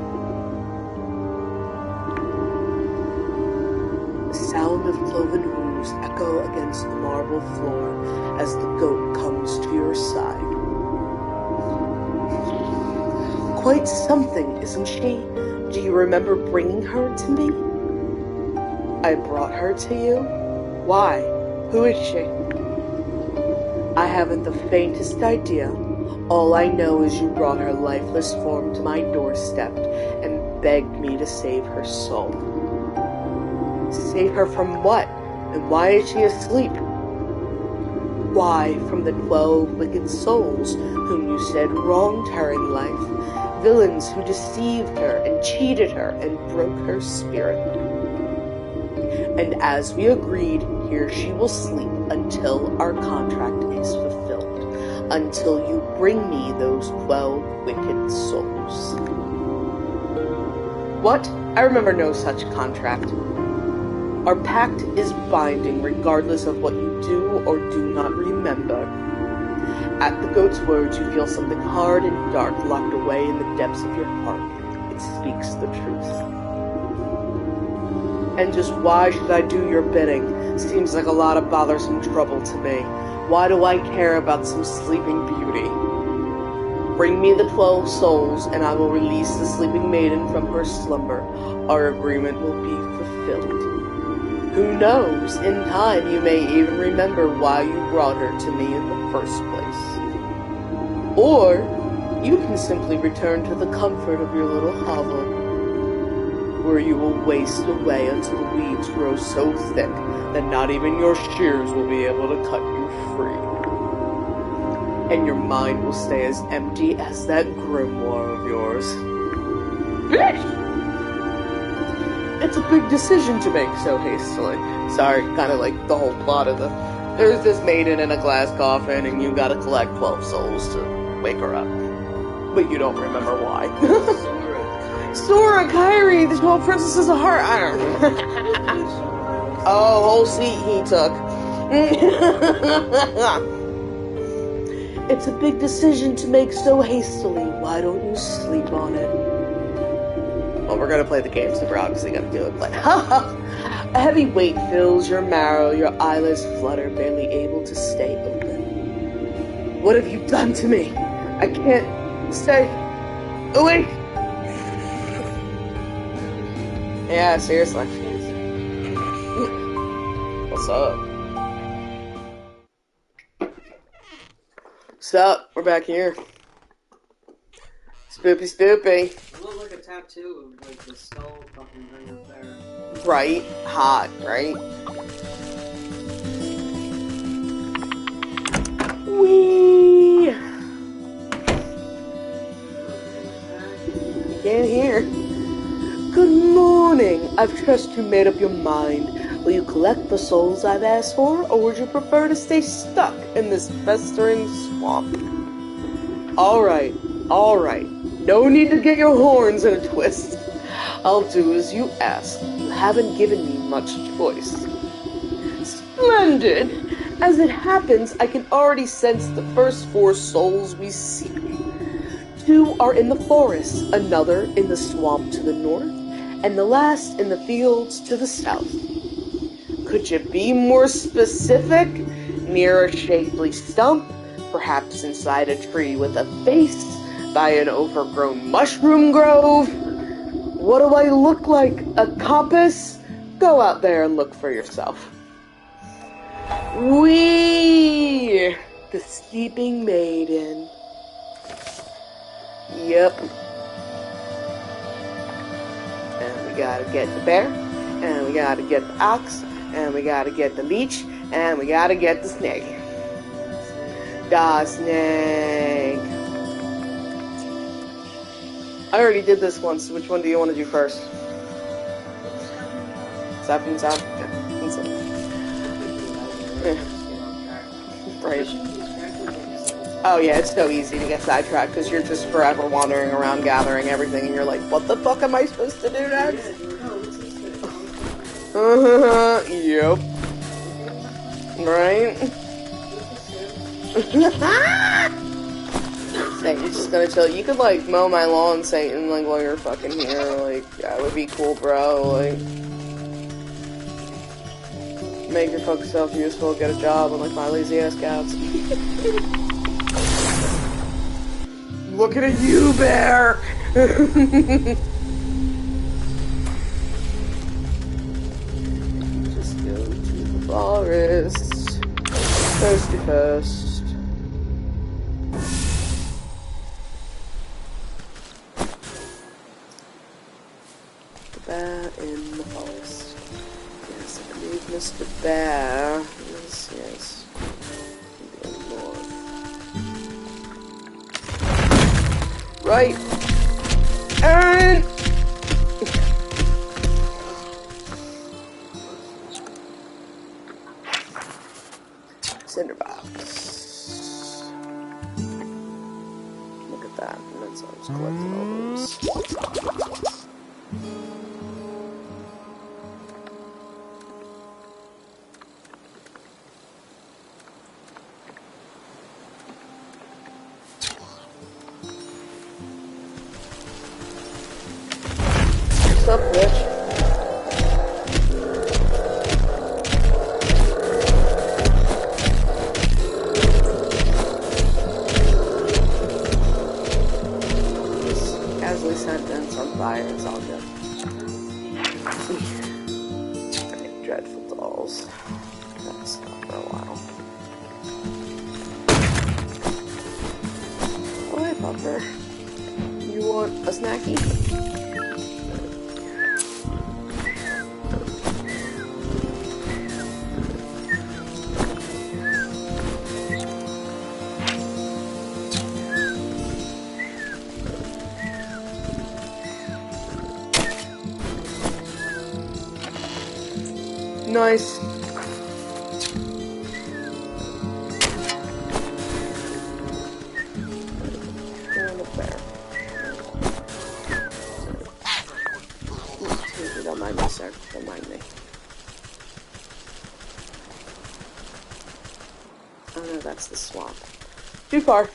floor as the goat comes to your side. Quite something, isn't she? Do you remember bringing her to me? I brought her to you? Why? Who is she? I haven't the faintest idea. All I know is you brought her lifeless form to my doorstep and begged me to save her soul. Save her from what? And why is she asleep? Why, from the 12 wicked souls whom you said wronged her in life, villains who deceived her and cheated her and broke her spirit. And as we agreed, here she will sleep until our contract is fulfilled, until you bring me those 12 wicked souls. What? I remember no such contract. Our pact is binding regardless of what you do or do not remember. At the goat's words, you feel something hard and dark locked away in the depths of your heart. It speaks the truth. And just why should I do your bidding? Seems like a lot of bothersome trouble to me. Why do I care about some sleeping beauty? Bring me the 12 souls, and I will release the sleeping maiden from her slumber. Our agreement will be fulfilled. Who knows, in time you may even remember why you brought her to me in the first place. Or, you can simply return to the comfort of your little hovel, where you will waste away until the weeds grow so thick that not even your shears will be able to cut you free. And your mind will stay as empty as that grimoire of yours. It's a big decision to make so hastily. Sorry, kind of like the whole plot of there's this maiden in a glass coffin and you gotta collect 12 souls to wake her up. But you don't remember why. Sora, Kairi, the 12 princesses of heart. I don't know. Oh, whole seat he took. It's a big decision to make so hastily. Why don't you sleep on it? Well, we're gonna play the game, so we're obviously gonna do it, but a heavy weight fills your marrow, your eyelids flutter, barely able to stay open. What have you done to me? I can't stay awake. Yeah, seriously. What's up? What's up? We're back here. Spoopy spoopy. It looked like a tattoo of like the skull fucking thing up there. Right? Hot, right? Whee! You can't hear. Good morning. I've trust you made up your mind. Will you collect the souls I've asked for, or would you prefer to stay stuck in this festering swamp? Alright. No need to get your horns in a twist. I'll do as you ask. You haven't given me much choice. Splendid! As it happens, I can already sense the first 4 souls we seek. 2 are in the forest, another in the swamp to the north, and the last in the fields to the south. Could you be more specific? Near a shapely stump, perhaps inside a tree with a face, by an overgrown mushroom grove? What do I look like? A compass? Go out there and look for yourself. Whee! The sleeping maiden. Yep. And we gotta get the bear, and we gotta get the ox, and we gotta get the leech, and we gotta get the snake. The snake. I already did this once. Which one do you want to do first? South and south? Yeah, inside. Right. Oh yeah, it's so easy to get sidetracked because you're just forever wandering around gathering everything and you're like, what the fuck am I supposed to do next? Yep. Right? You're just gonna chill. You could like mow my lawn, Satan, like while you're fucking here. Like that would be cool, bro. Like make your fucking self useful, get a job, unlike my lazy ass cats. Looking at you, bear! Just go to the forest. Thirsty first. The bear in the forest. Yes, I believe Mr. Bear. Yes. Good lord. Right. And Cinderbox. Look at that. And then so I just collected all those. What's up, bitch? Casually sentenced on fire, it's all good. Alright, dreadful dolls. That'll stop for a while. Oh, hey, Pupper. You want a snacky? Nice. And a bear. Ooh, don't mind me, sir. Don't mind me. Oh no, that's the swamp. Too far.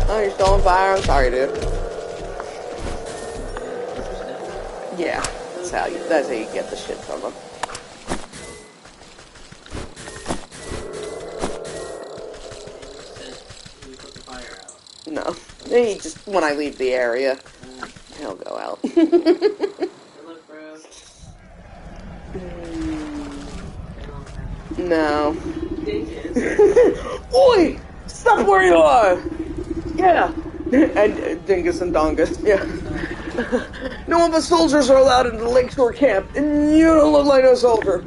Oh, you're still on fire? I'm sorry, dude. Yeah, that's how you get the shit from them. We put the fire out. No, he just when I leave the area, he'll go out. Good luck, bro. No. Dingus. Oi! Stop where you are! Yeah. And Dingus and Dongus, yeah. No of the soldiers are allowed into the Lakeshore camp, and you don't look like no soldier.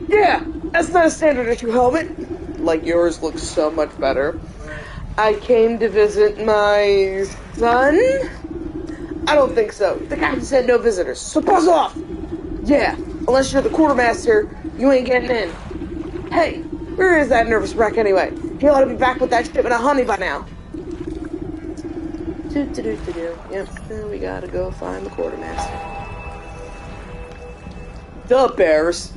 Yeah, that's not a standard issue helmet. Like yours looks so much better. I came to visit my son? I don't think so. The captain said no visitors, so buzz off! Yeah, unless you're the quartermaster, you ain't getting in. Hey, where is that nervous wreck anyway? He ought to be back with that shipment of honey by now. Yeah, we gotta go find the quartermaster. The bears.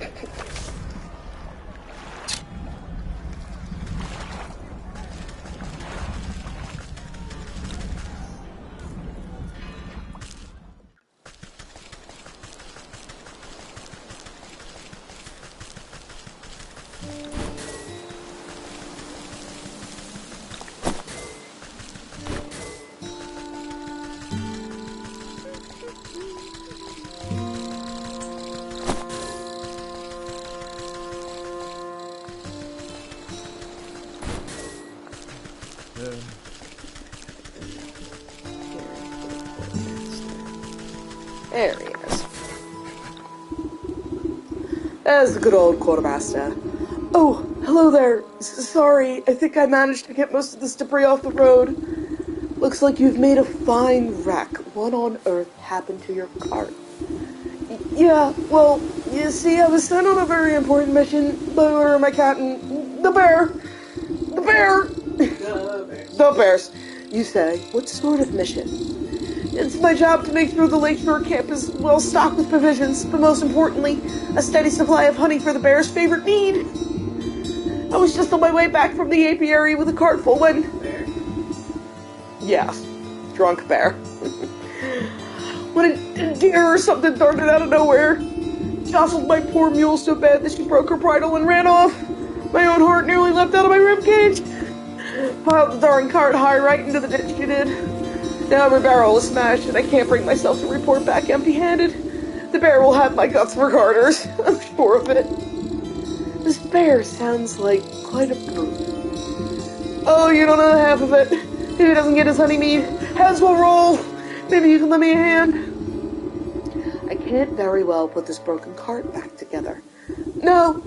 There he is. There's the good old quartermaster. Oh, hello there. Sorry, I think I managed to get most of this debris off the road. Looks like you've made a fine wreck. What on earth happened to your cart? Yeah, well, you see, I was sent on a very important mission by order of my captain, the bear. The bear! The bears. You say, what sort of mission? It's my job to make sure the Lakeshore camp is well stocked with provisions, but most importantly, a steady supply of honey for the bear's favorite need. I was just on my way back from the apiary with a cart full when... Bear? Yeah, drunk bear. when a deer or something darted out of nowhere. Jostled my poor mule so bad that she broke her bridle and ran off. My own heart nearly leapt out of my ribcage. Piled the darn cart high right into the ditch she did. Now every barrel is smashed and I can't bring myself to report back empty-handed. The bear will have my guts for garters. I'm sure of it. This bear sounds like quite a brute. Oh, you don't know half of it. If he doesn't get his honey mead, heads will roll. Maybe you can lend me a hand. I can't very well put this broken cart back together. No,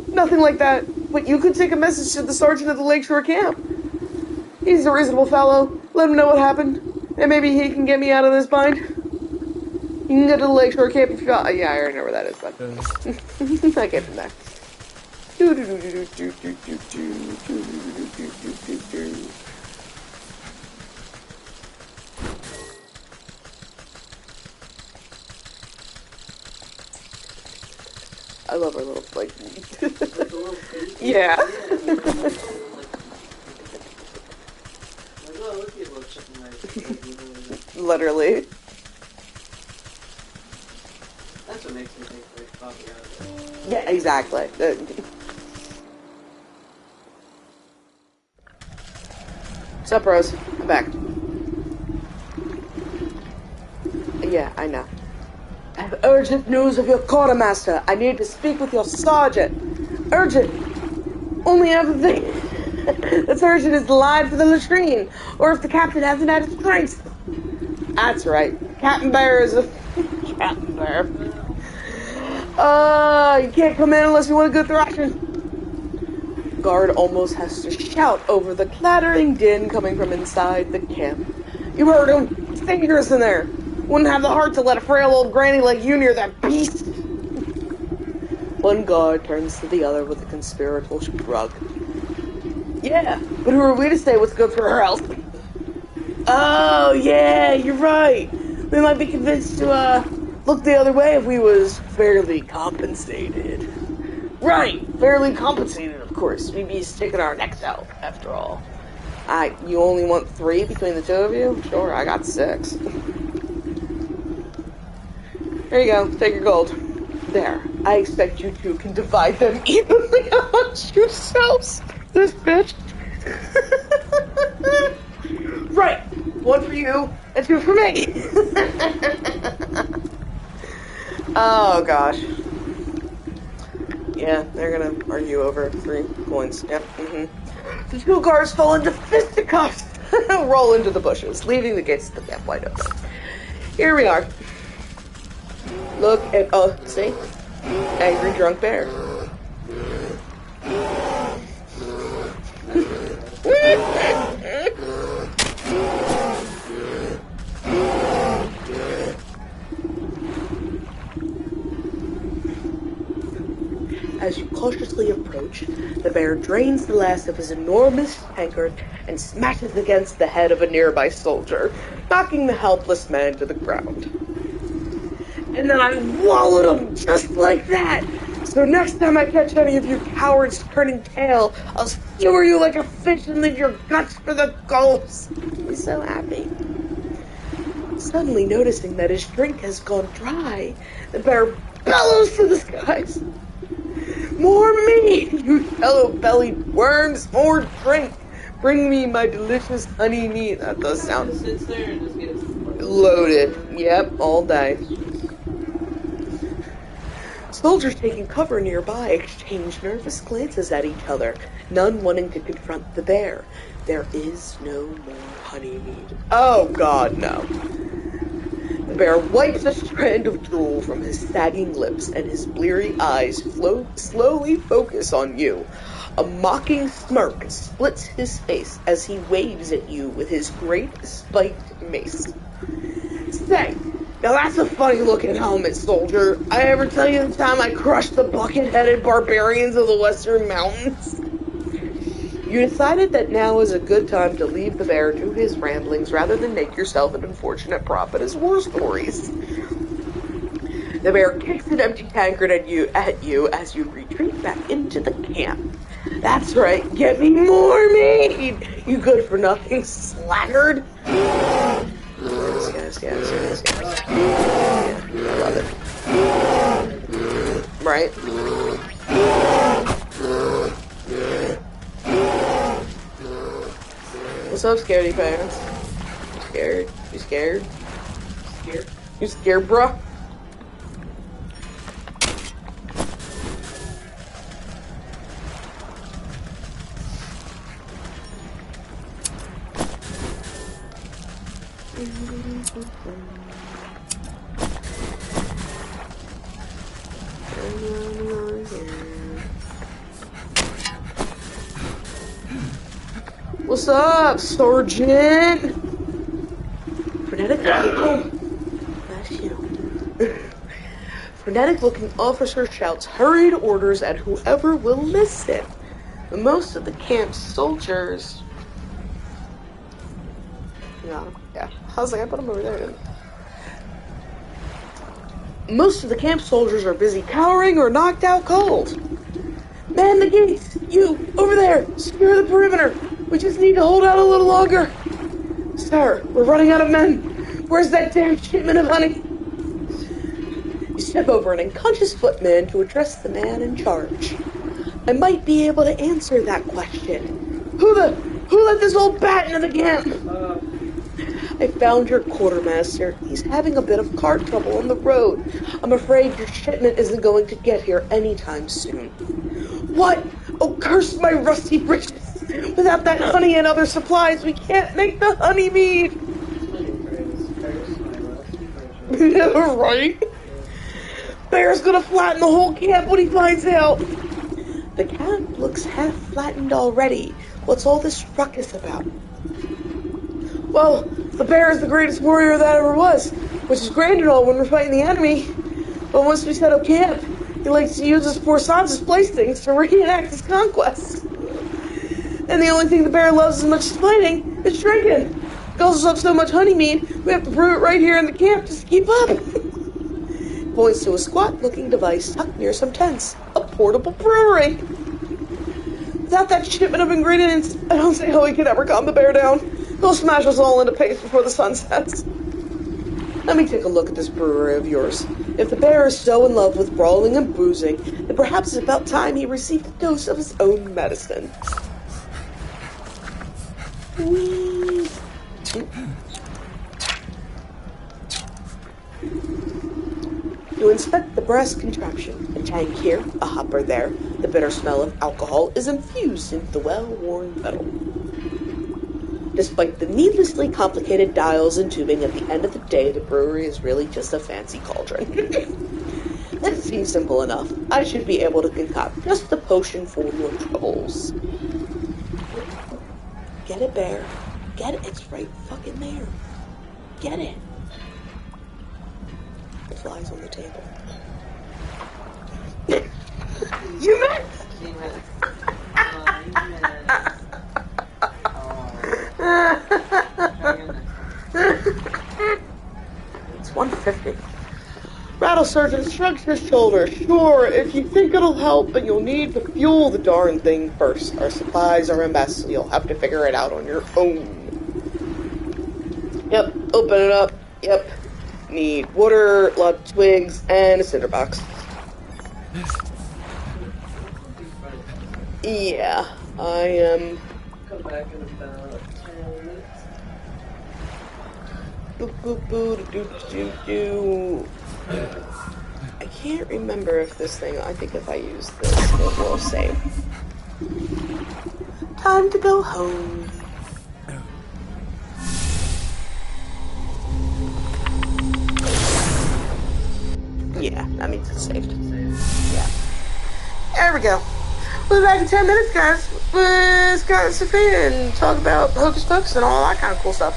nothing like that. But you could take a message to the sergeant at the Lakeshore camp. He's a reasonable fellow. Let him know what happened. And maybe he can get me out of this bind. You can go to the Lakeshore camp if you got... Yeah, I already know where that is, but... I get from there. I love her little, like... Yeah. Literally. That's what makes me think like coffee out of it. Yeah, exactly. Sup, Rose? I'm back. Yeah, I know. I have urgent news of your quartermaster. I need to speak with your sergeant. Urgent. Only other thing that's urgent is the line for the latrine, or if the captain hasn't had his drinks. That's right. Captain Bear is a... Captain Bear. You can't come in unless you want a good thrashing. Guard almost has to shout over the clattering din coming from inside the camp. You heard him. It's dangerous in there. Wouldn't have the heart to let a frail old granny like you near that beast. One guard turns to the other with a conspiratorial shrug. Yeah, but who are we to say what's good for her health? Oh, yeah, you're right. We might be convinced to, look the other way if we was fairly compensated. Right, fairly compensated, of course. We'd be sticking our necks out, after all. You only want 3 between the two of you? Sure, I got 6. There you go, take your gold. There, I expect you two can divide them evenly amongst yourselves. This bitch. Right, 1 for you, and 2 for me. Oh, gosh. Yeah, they're gonna argue over 3 coins. Yep, The 2 guards fall into fisticuffs. Roll into the bushes, leaving the gates of the camp wide open. Here we are. Look at, see? Angry drunk bear. As you cautiously approach, the bear drains the last of his enormous tankard and smashes against the head of a nearby soldier, knocking the helpless man to the ground. And then I wallowed him just like that. So next time I catch any of you cowards turning tail, I'll skewer you like a fish and leave your guts for the gulls. He's so happy. Suddenly noticing that his drink has gone dry, the bear bellows to the skies. More meat, you yellow-bellied worms, more drink. Bring me my delicious honey meat. That does sound Sits there and just gets loaded. Yep, all day. Soldiers taking cover nearby exchange nervous glances at each other, none wanting to confront the bear. There is no more honey mead. Oh, God, no. The bear wipes a strand of drool from his sagging lips, and his bleary eyes slowly focus on you. A mocking smirk splits his face as he waves at you with his great spiked mace. Say, now that's a funny-looking helmet, soldier. I ever tell you the time I crushed the bucket-headed barbarians of the Western Mountains? You decided that now is a good time to leave the bear to his ramblings rather than make yourself an unfortunate prop in his war stories. The bear kicks an empty tankard at you as you retreat back into the camp. That's right, get me more meat, you good-for-nothing slaggard. This guy yes. Yeah, I love it. Right? What's up, scaredy pants? You scared? You scared? Scared? You scared, bruh? What's up, Sergeant? Frenetic looking officer shouts hurried orders at whoever will listen. Most of the camp's soldiers. Yeah. I was like, I put him over there. Most of the camp soldiers are busy cowering or knocked out cold. Man the gates! You, over there! Secure the perimeter! We just need to hold out a little longer. Sir, we're running out of men. Where's that damn shipment of honey? You step over an unconscious footman to address the man in charge. I might be able to answer that question. Who let this old bat into the camp? I found your quartermaster. He's having a bit of car trouble on the road. I'm afraid your shipment isn't going to get here anytime soon. What? Oh, curse my rusty britches! Without that honey and other supplies, we can't make the honey mead! Right? Bear's gonna flatten the whole camp when he finds out! The camp looks half flattened already. What's all this ruckus about? Well, the bear is the greatest warrior that ever was, which is grand and all when we're fighting the enemy. But once we set up camp, he likes to use his poor sons as playthings to reenact his conquest. And the only thing the bear loves as much as fighting is drinking. Guzzles up so much honey mead, we have to brew it right here in the camp just to keep up. Points to a squat-looking device tucked near some tents. A portable brewery. Without that shipment of ingredients, I don't see how we could ever calm the bear down. He'll smash us all into paste before the sun sets. Let me take a look at this brewery of yours. If the bear is so in love with brawling and boozing, then perhaps it's about time he received a dose of his own medicine. Whee! You inspect the brass contraption. A tank here, a hopper there. The bitter smell of alcohol is infused into the well-worn metal. Despite the needlessly complicated dials and tubing, at the end of the day, the brewery is really just a fancy cauldron. That seems simple enough. I should be able to concoct just the potion for your troubles. Get it, bear. Get it. It's right fucking there. Get it. The flies on the table. You missed! You missed. It's 150. Rattle Sergeant shrugs his shoulders. Sure, if you think it'll help, but you'll need to fuel the darn thing first. Our supplies are a mess, so you'll have to figure it out on your own. Yep, open it up. Yep. Need water, a lot of twigs, and a cinder box. Yeah, I am. Come back in about 10 minutes. I can't remember if this thing, I think if I use this, it will save. Time to go home. Yeah, that means it's saved. Yeah. There we go. We'll be back in 10 minutes, guys. Let's go and talk about Hocus Pocus and all that kind of cool stuff.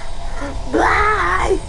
Bye!